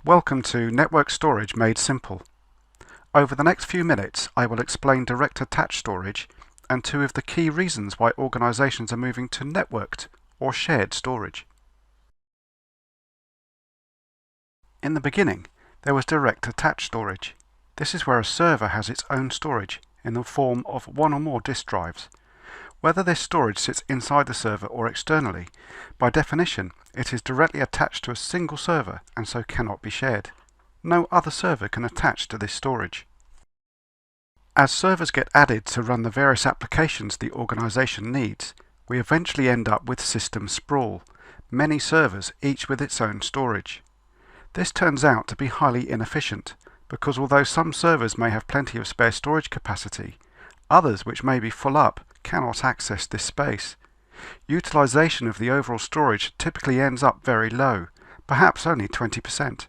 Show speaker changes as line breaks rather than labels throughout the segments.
Welcome to Network Storage Made Simple. Over the next few minutes I will explain direct attached storage and two of the key reasons why organizations are moving to networked or shared storage. In the beginning, there was direct attached storage. This is where a server has its own storage in the form of one or more disk drives. Whether this storage sits inside the server or externally, by definition, it is directly attached to a single server and so cannot be shared. No other server can attach to this storage. As servers get added to run the various applications the organization needs, we eventually end up with system sprawl, many servers each with its own storage. This turns out to be highly inefficient, because although some servers may have plenty of spare storage capacity, others which may be full up cannot access this space. Utilization of the overall storage typically ends up very low, perhaps only 20%.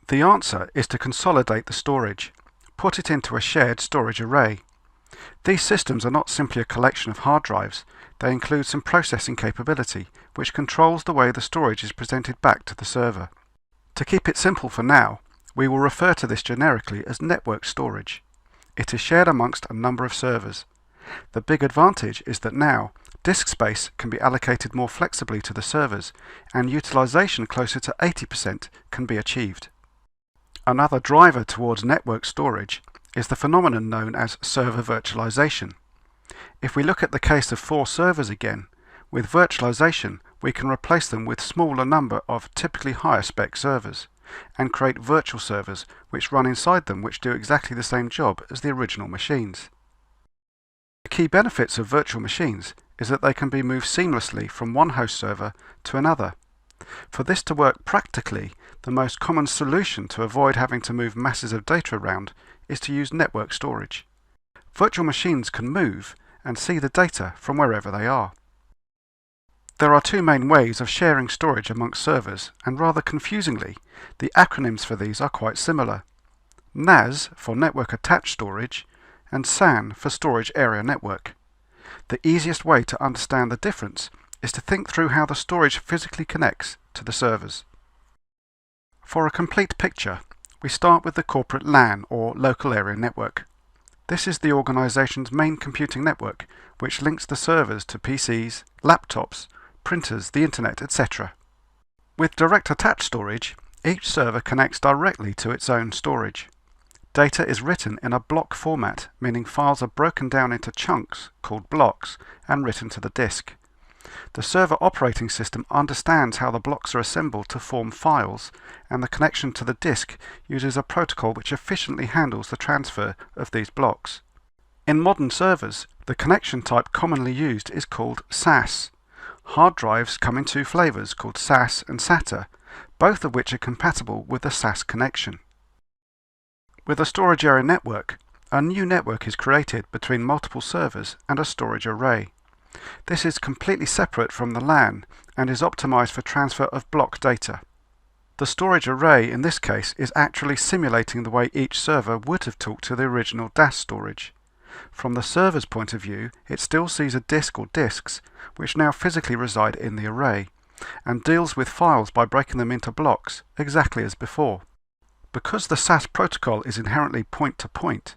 The answer is to consolidate the storage, put it into a shared storage array. These systems are not simply a collection of hard drives, they include some processing capability, which controls the way the storage is presented back to the server. To keep it simple for now, we will refer to this generically as network storage. It is shared amongst a number of servers. The big advantage is that now, disk space can be allocated more flexibly to the servers, and utilization closer to 80% can be achieved. Another driver towards network storage is the phenomenon known as server virtualization. If we look at the case of 4 servers again, with virtualization we can replace them with smaller number of typically higher spec servers, and create virtual servers which run inside them which do exactly the same job as the original machines. The key benefits of virtual machines is that they can be moved seamlessly from one host server to another. For this to work practically, the most common solution to avoid having to move masses of data around is to use network storage. Virtual machines can move and see the data from wherever they are. There are two main ways of sharing storage amongst servers, and rather confusingly, the acronyms for these are quite similar. NAS for Network Attached Storage, and SAN for Storage Area Network. The easiest way to understand the difference is to think through how the storage physically connects to the servers. For a complete picture, we start with the corporate LAN or Local Area Network. This is the organization's main computing network, which links the servers to PCs, laptops, printers, the internet, etc. With direct attached storage, each server connects directly to its own storage. Data is written in a block format, meaning files are broken down into chunks, called blocks, and written to the disk. The server operating system understands how the blocks are assembled to form files, and the connection to the disk uses a protocol which efficiently handles the transfer of these blocks. In modern servers, the connection type commonly used is called SAS. Hard drives come in two flavors called SAS and SATA, both of which are compatible with the SAS connection. With a storage area network, a new network is created between multiple servers and a storage array. This is completely separate from the LAN and is optimized for transfer of block data. The storage array in this case is actually simulating the way each server would have talked to the original DAS storage. From the server's point of view, it still sees a disk or disks, which now physically reside in the array, and deals with files by breaking them into blocks, exactly as before. Because the SAS protocol is inherently point-to-point,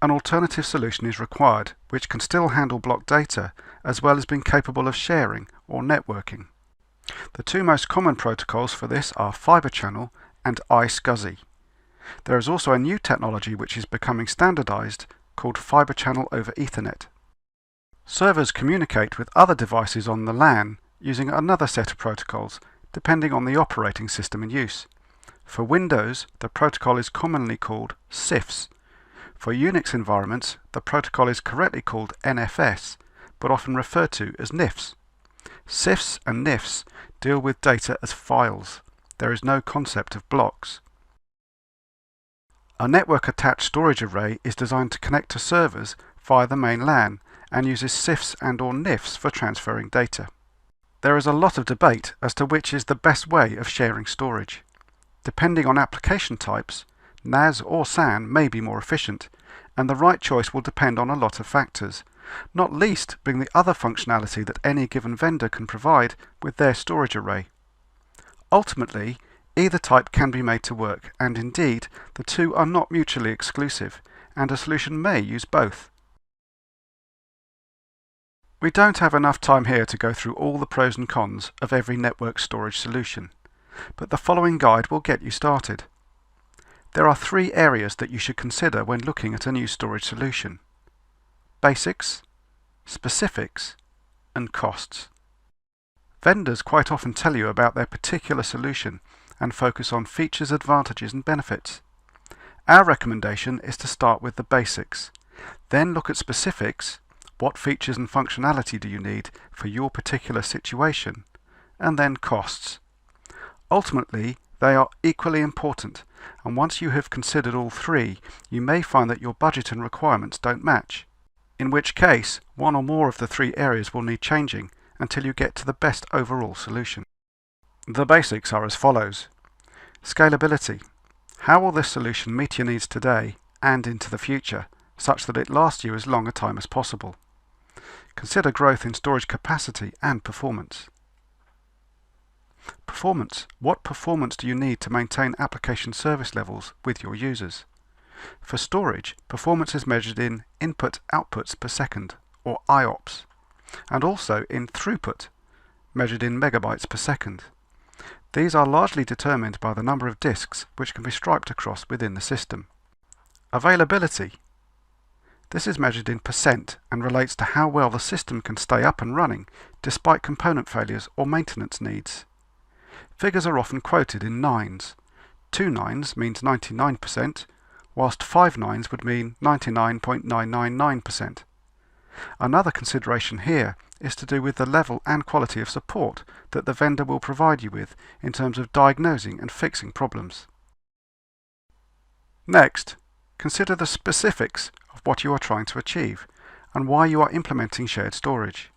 an alternative solution is required which can still handle block data as well as being capable of sharing or networking. The two most common protocols for this are Fibre Channel and iSCSI. There is also a new technology which is becoming standardized called Fibre Channel over Ethernet. Servers communicate with other devices on the LAN using another set of protocols depending on the operating system in use. For Windows, the protocol is commonly called CIFS. For Unix environments, the protocol is correctly called NFS, but often referred to as NIFS. CIFS and NIFS deal with data as files. There is no concept of blocks. A network-attached storage array is designed to connect to servers via the main LAN and uses CIFS and/or NIFS for transferring data. There is a lot of debate as to which is the best way of sharing storage. Depending on application types, NAS or SAN may be more efficient, and the right choice will depend on a lot of factors, not least being the other functionality that any given vendor can provide with their storage array. Ultimately, Either type can be made to work, and indeed, the two are not mutually exclusive, and a solution may use both. We don't have enough time here to go through all the pros and cons of every network storage solution, but the following guide will get you started. There are 3 areas that you should consider when looking at a new storage solution: basics, specifics, and costs. Vendors quite often tell you about their particular solution and focus on features, advantages, and benefits. Our recommendation is to start with the basics, then look at specifics. What features and functionality do you need for your particular situation? And then costs. Ultimately, they are equally important, and once you have considered all 3, you may find that your budget and requirements don't match, in which case one or more of the 3 areas will need changing until you get to the best overall solution. The basics are as follows. Scalability. How will this solution meet your needs today and into the future, such that it lasts you as long a time as possible? Consider growth in storage capacity and performance. Performance. What performance do you need to maintain application service levels with your users? For storage, performance is measured in input-outputs per second, or IOPS, and also in throughput, measured in megabytes per second. These are largely determined by the number of disks which can be striped across within the system. Availability. This is measured in percent and relates to how well the system can stay up and running despite component failures or maintenance needs. Figures are often quoted in nines. 2 nines means 99%, whilst 5 nines would mean 99.999%. Another consideration here is to do with the level and quality of support that the vendor will provide you with in terms of diagnosing and fixing problems. Next, consider the specifics of what you are trying to achieve and why you are implementing shared storage.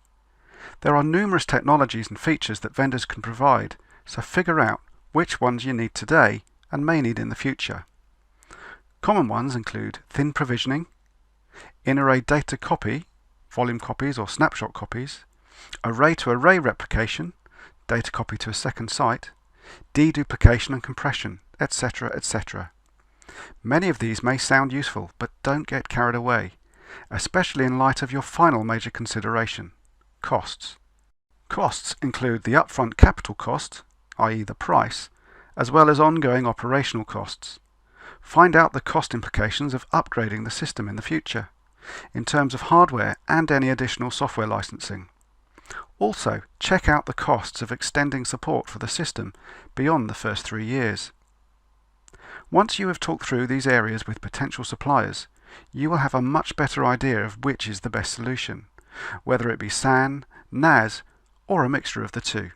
There are numerous technologies and features that vendors can provide, so figure out which ones you need today and may need in the future. Common ones include thin provisioning, in-array data copy, volume copies or snapshot copies, array-to-array replication, data copy to a second site, deduplication and compression, etc., etc. Many of these may sound useful, but don't get carried away, especially in light of your final major consideration: costs. Costs include the upfront capital cost, i.e. the price, as well as ongoing operational costs. Find out the cost implications of upgrading the system in the future, in terms of hardware and any additional software licensing. Also, check out the costs of extending support for the system beyond the first 3 years. Once you have talked through these areas with potential suppliers, you will have a much better idea of which is the best solution, whether it be SAN, NAS, or a mixture of the two.